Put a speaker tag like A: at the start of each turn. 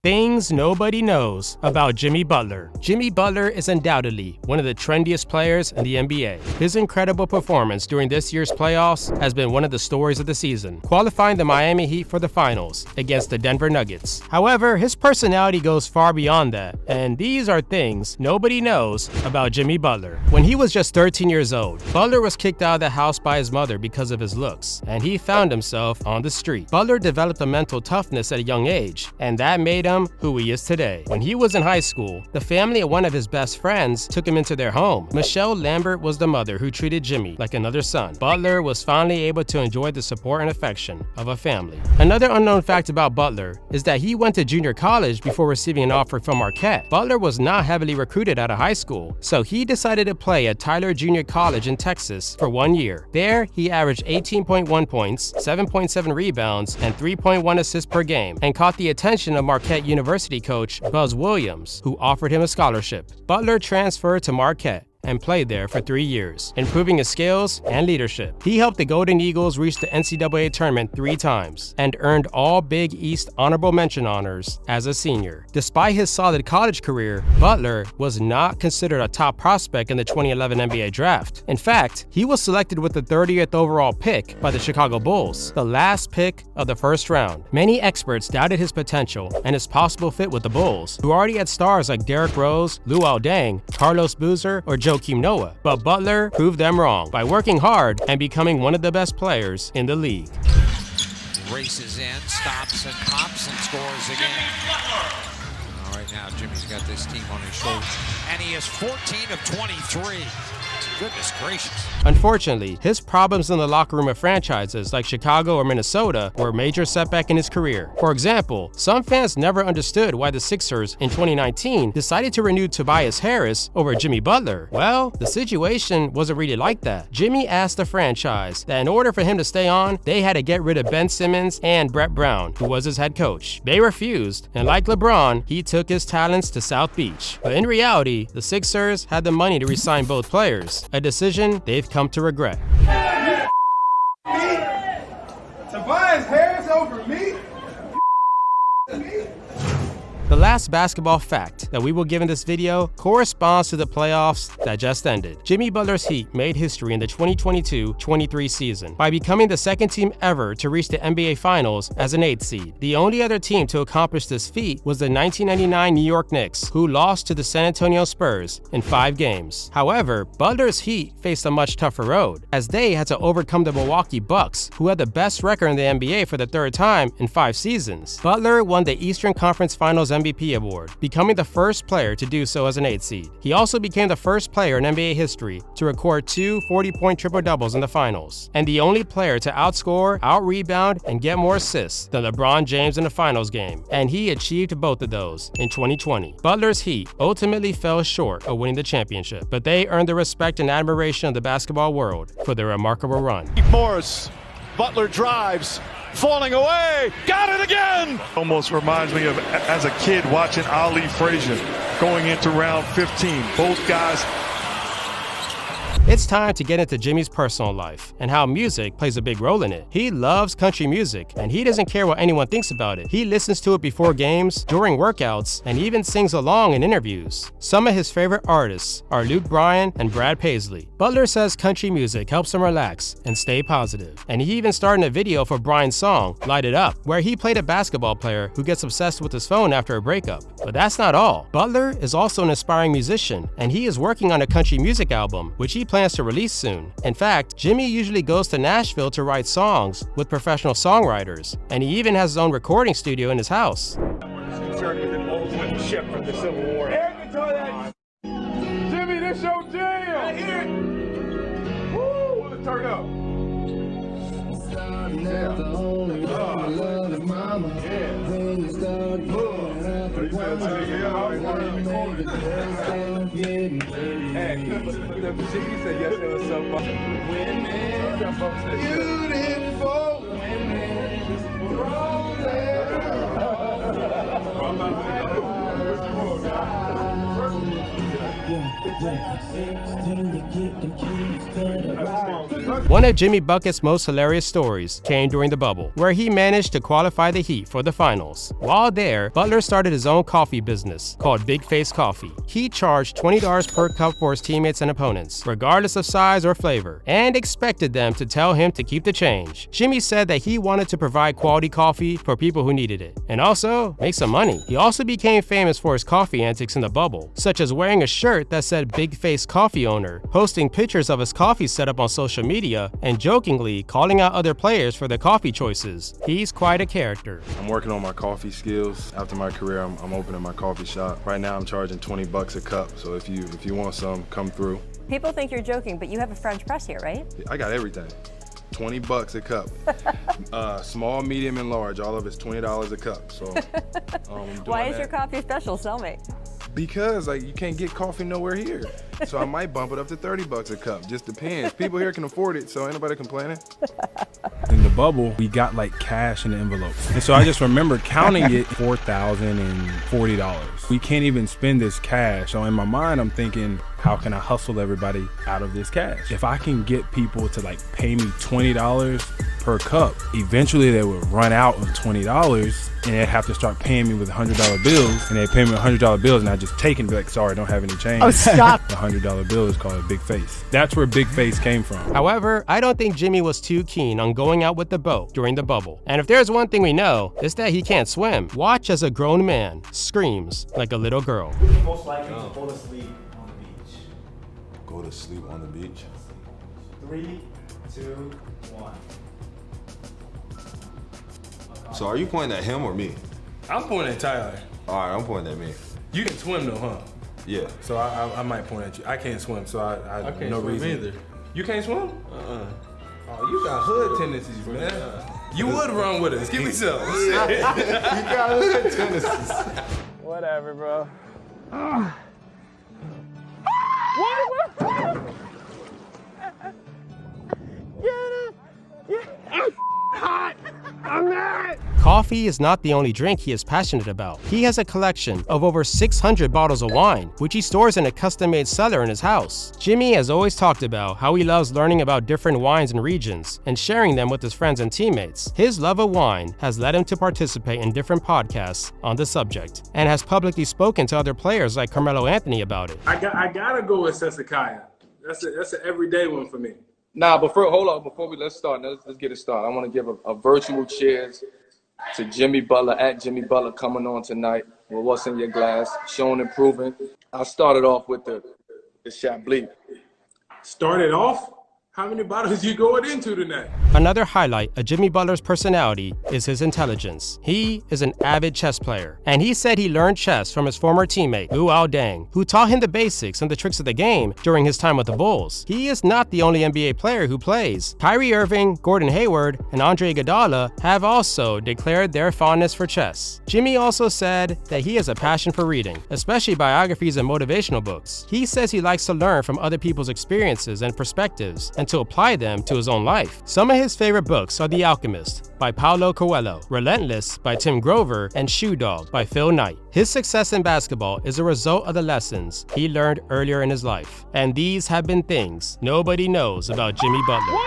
A: Things nobody knows about Jimmy Butler. Jimmy Butler is undoubtedly one of the trendiest players in the NBA. His incredible performance during this year's playoffs has been one of the stories of the season, qualifying the Miami Heat for the finals against the Denver Nuggets. However, his personality goes far beyond that, and these are things nobody knows about Jimmy Butler. When he was just 13 years old, Butler was kicked out of the house by his mother because of his looks, and he found himself on the street. Butler developed a mental toughness at a young age, and that made him who he is today. When he was in high school, the family of one of his best friends took him into their home. Michelle Lambert was the mother who treated Jimmy like another son. Butler was finally able to enjoy the support and affection of a family. Another unknown fact about Butler is that he went to junior college before receiving an offer from Marquette. Butler was not heavily recruited out of high school, so he decided to play at Tyler Junior College in Texas for 1 year. There, he averaged 18.1 points, 7.7 rebounds, and 3.1 assists per game, and caught the attention of Marquette University coach Buzz Williams, who offered him a scholarship. Butler transferred to Marquette and played there for 3 years, improving his skills and leadership. He helped the Golden Eagles reach the NCAA tournament 3 times and earned all Big East honorable mention honors as a senior. Despite his solid college career, Butler was not considered a top prospect in the 2011 NBA draft. In fact, he was selected with the 30th overall pick by the Chicago Bulls, the last pick of the first round. Many experts doubted his potential and his possible fit with the Bulls, who already had stars like Derrick Rose, Luol Deng, Carlos Boozer, or Joakim Noah, but Butler proved them wrong by working hard and becoming one of the best players in the league.
B: Races in, stops and pops and scores again. All right, now Jimmy's got this team on his shoulders, and he is 14 of 23. Goodness gracious.
A: Unfortunately, his problems in the locker room of franchises like Chicago or Minnesota were a major setback in his career. For example, some fans never understood why the Sixers in 2019 decided to renew Tobias Harris over Jimmy Butler. Well, the situation wasn't really like that. Jimmy asked the franchise that in order for him to stay on, they had to get rid of Ben Simmons and Brett Brown, who was his head coach. They refused, and like LeBron, he took his talents to South Beach. But in reality, the Sixers had the money to re-sign both players, a decision they've come to regret.
C: Tobias Harris over me?
A: The last basketball fact that we will give in this video corresponds to the playoffs that just ended. Jimmy Butler's Heat made history in the 2022-23 season by becoming the second team ever to reach the NBA Finals as an 8th seed. The only other team to accomplish this feat was the 1999 New York Knicks, who lost to the San Antonio Spurs in 5 games. However, Butler's Heat faced a much tougher road, as they had to overcome the Milwaukee Bucks, who had the best record in the NBA for the 3rd time in 5 seasons. Butler won the Eastern Conference Finals MVP award, becoming the first player to do so as an 8th seed. He also became the first player in NBA history to record 2 40-point triple-doubles in the finals, and the only player to outscore, out-rebound, and get more assists than LeBron James in a finals game, and he achieved both of those in 2020. Butler's Heat ultimately fell short of winning the championship, but they earned the respect and admiration of the basketball world for their remarkable run.
D: Morris, Butler drives, falling away, got it again! Almost reminds me of as a kid watching Ali Frazier going into round 15. Both guys.
A: It's time to get into Jimmy's personal life and how music plays a big role in it. He loves country music, and he doesn't care what anyone thinks about it. He listens to it before games, during workouts, and even sings along in interviews. Some of his favorite artists are Luke Bryan and Brad Paisley. Butler says country music helps him relax and stay positive, and he even started a video for Bryan's song, Light It Up, where he played a basketball player who gets obsessed with his phone after a breakup. But that's not all. Butler is also an aspiring musician, and he is working on a country music album, which he plans to release soon. In fact, Jimmy usually goes to Nashville to write songs with professional songwriters, and he even has his own recording studio in his house.
C: Ship from the Civil War. Jimmy, this your jam! I hear it! Woo! Let's turn up. Jimmy said yes, there was some beautiful women.
A: One of Jimmy Bucket's most hilarious stories came during the bubble, where he managed to qualify the Heat for the finals. While there, Butler started his own coffee business called Big Face Coffee. He charged $20 per cup for his teammates and opponents, regardless of size or flavor, and expected them to tell him to keep the change. Jimmy said that he wanted to provide quality coffee for people who needed it, and also make some money. He also became famous for his coffee antics in the bubble, such as wearing a shirt that said Big Face Coffee Owner, posting pictures of his coffee setup on social media, and jokingly calling out other players for their coffee choices. He's quite a character.
E: I'm working on my coffee skills. After my career, I'm opening my coffee shop. Right now I'm charging $20 a cup, so if you want some, come through.
F: People think you're joking, but you have a French press here, right?
E: I got everything. $20 a cup. Small, medium, and large, all of it's $20 a cup. So
F: Why is your coffee special, cellmate?
E: Because you can't get coffee nowhere here. So I might bump it up to $30 a cup. Just depends. People here can afford it, so ain't nobody complaining.
G: In the bubble, we got cash in the envelopes. And so I just remember counting it, $4,040. We can't even spend this cash. So in my mind, I'm thinking, how can I hustle everybody out of this cash? If I can get people to pay me $20 per cup, eventually they would run out of $20 and they'd have to start paying me with $100 bills, and they pay me $100 bills and I just take it and be like, sorry, I don't have any change.
H: Oh, stop.
G: The $100 bill is called a big face. That's where big face came from.
A: However, I don't think Jimmy was too keen on going out with the boat during the bubble. And if there's one thing we know, it's that he can't swim. Watch as a grown man screams like a little girl.
I: Most likely to fall asleep on the beach.
J: Go to sleep on the beach.
I: 3, 2, 1.
J: So are you pointing at him or me?
G: I'm pointing at Tyler.
J: All right, I'm pointing at me.
G: You can swim though, huh?
J: Yeah.
G: So I might point at you. I can't swim, so I
K: can't
G: no
K: swim
G: reason.
K: either.
G: You can't swim? Oh, you got hood tendencies, man. You would run with us. Give me some.
J: You got hood tendencies.
I: Whatever, bro.
A: Coffee is not the only drink he is passionate about. He has a collection of over 600 bottles of wine, which he stores in a custom-made cellar in his house. Jimmy has always talked about how he loves learning about different wines and regions and sharing them with his friends and teammates. His love of wine has led him to participate in different podcasts on the subject, and has publicly spoken to other players like Carmelo Anthony about it.
C: I gotta go with Sesakaya. That's an everyday one for me.
L: Nah, but hold on. Before let's start. Let's get it started. I want to give a virtual cheers to Jimmy Butler, at Jimmy Butler, coming on tonight with What's in Your Glass, showing and proving. I started off with the Chablis.
C: Started off? How many bottles you going into tonight?
A: Another highlight of Jimmy Butler's personality is his intelligence. He is an avid chess player, and he said he learned chess from his former teammate, Luol Deng, who taught him the basics and the tricks of the game during his time with the Bulls. He is not the only NBA player who plays. Kyrie Irving, Gordon Hayward, and Andre Iguodala have also declared their fondness for chess. Jimmy also said that he has a passion for reading, especially biographies and motivational books. He says he likes to learn from other people's experiences and perspectives, and to apply them to his own life. Some of his favorite books are The Alchemist by Paulo Coelho, Relentless by Tim Grover, and Shoe Dog by Phil Knight. His success in basketball is a result of the lessons he learned earlier in his life. And these have been things nobody knows about Jimmy Butler.